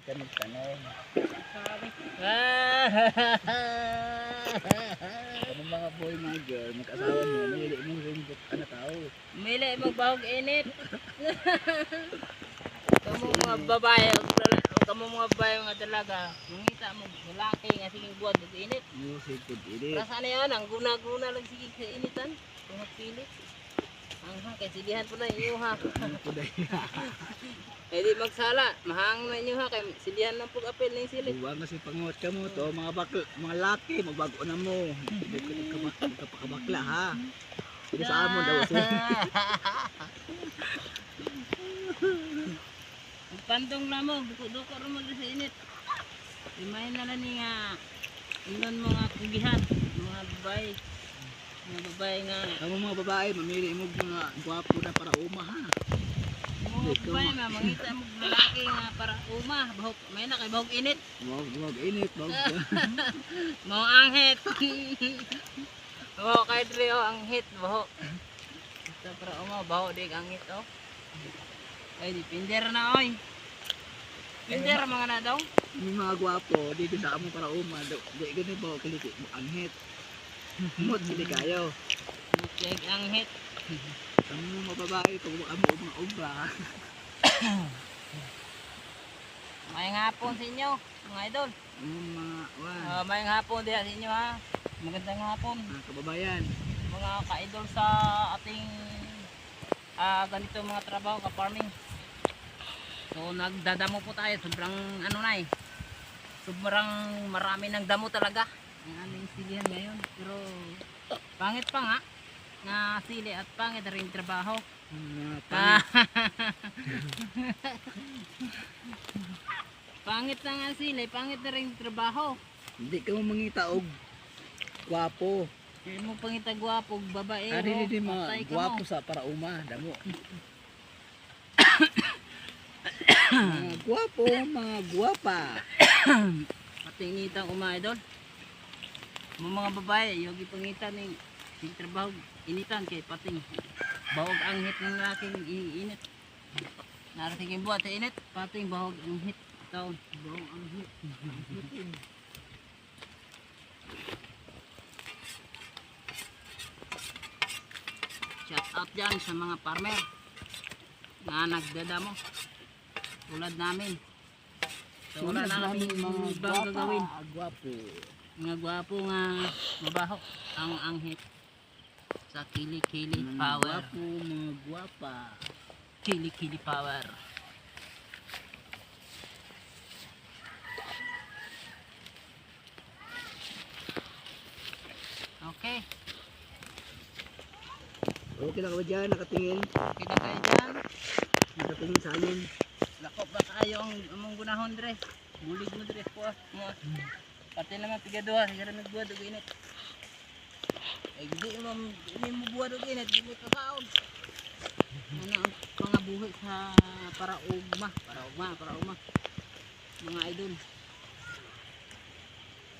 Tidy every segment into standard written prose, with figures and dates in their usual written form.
ka magtanong. Sabi. Ano mga boy, mga girl, mag-asawa mo, may mong ringgit ka na tao. Mili magbahog init. Kamu mga babae, kamu mga babae nga talaga, mangita mo lalaki nga sige buwan og init. Music good init. Rasa na yan, ang guna-guna lang sige sa initan. Kung pilit. Ang kay silihan po na inyo ha. Eh di magsala, mahang na inyo ha, kay silihan lang po apel na yung silit. Huwag kasi panguhat ka mo to, mga bakla, mga laki, magbago na mo. Hindi ka pakabakla ha. Hindi sa amon daw siya. Pantong lang mo, duko-duko rin mo sa init. Imahin na lang nga, inon mga kugihan, mga babae. Mga babae nga. Kamu mga babae, mamili mo mga gwapo na para uma ha. Mga babae nga, mangita mo lalaki nga para uma. Bahog, may na kay bahog init. Huwag init, huwag. Mga anghit. Bahog kay Dre o, anghit, bahog. Ito para uma, bahog dig anghit o. Ay, di pinder na oy. Pinder mga na daw. Yung mga gwapo, dito sa amo para uma. Di ganun ba, kiliti mo anghit. Mut, hindi kayo. Dig anghit. Kamu mga babae, pag amo mga obra. Mayang hapon sa inyo, mga idol. Mga, Mayang hapon din sa inyo ha. Magandang hapon. mga kababayan. Mga ka-idol sa ating ganito mga trabaho ka-farming. So nagdadamo po tayo, sobrang ano na sobrang marami ng damo talaga ang aming silihan ngayon, pero pangit pa nga na sili at pangit na rin trabaho. Pangit na nga sili, pangit na rin trabaho. Hindi ka mo mangita og gwapo. Hindi mo pangita gwapo, babae. Ari din patay mga ka gwapo mo. sa para uma, damo. Mga gwapo, mga gwapa. Patingitan umaidol. Mga babae, yogi pangitan ng trabaho, initan kay pating. Bahog ang hit ng laking init. Narating buhat sa init, pating bahog ang hit. Taon, bahog ang hit. Shout out dyan sa mga farmer na nagdadamo tulad namin. So wala na kami mga gagawin. Gwapo. Mga gwapo nga mabaho ang anghit sa kili-kili power. Gwapo, mga gwapa. Kili-kili power. Okay, Okay lang ka ba dyan? Nakatingin? kita kayo dyan. Nakatingin sa amin. Lako ba kayo ang among gunahon dre? Bulig mo dre po ah. Pati naman pigaduha, sigara nagbuhat og init. Ay hindi mo buhat og init, hindi mo kakaon. Ano ang pangabuhi sa para ugma. Mga idol.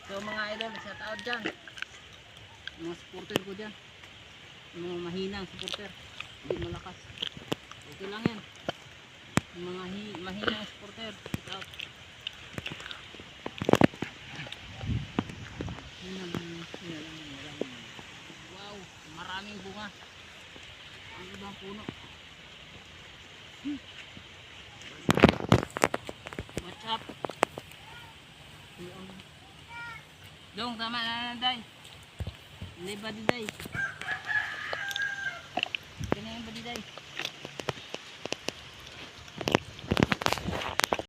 So mga idol, shout out dyan. Mga supporter ko dyan. Mga mahinang supporter. Hindi malakas. Okay lang yan. Mga mahinang supporter. Shout out. Wow, maraming bunga. Ang ibang puno. What's up? Dong, tama na day. Liba di day. Kaya yung badi day.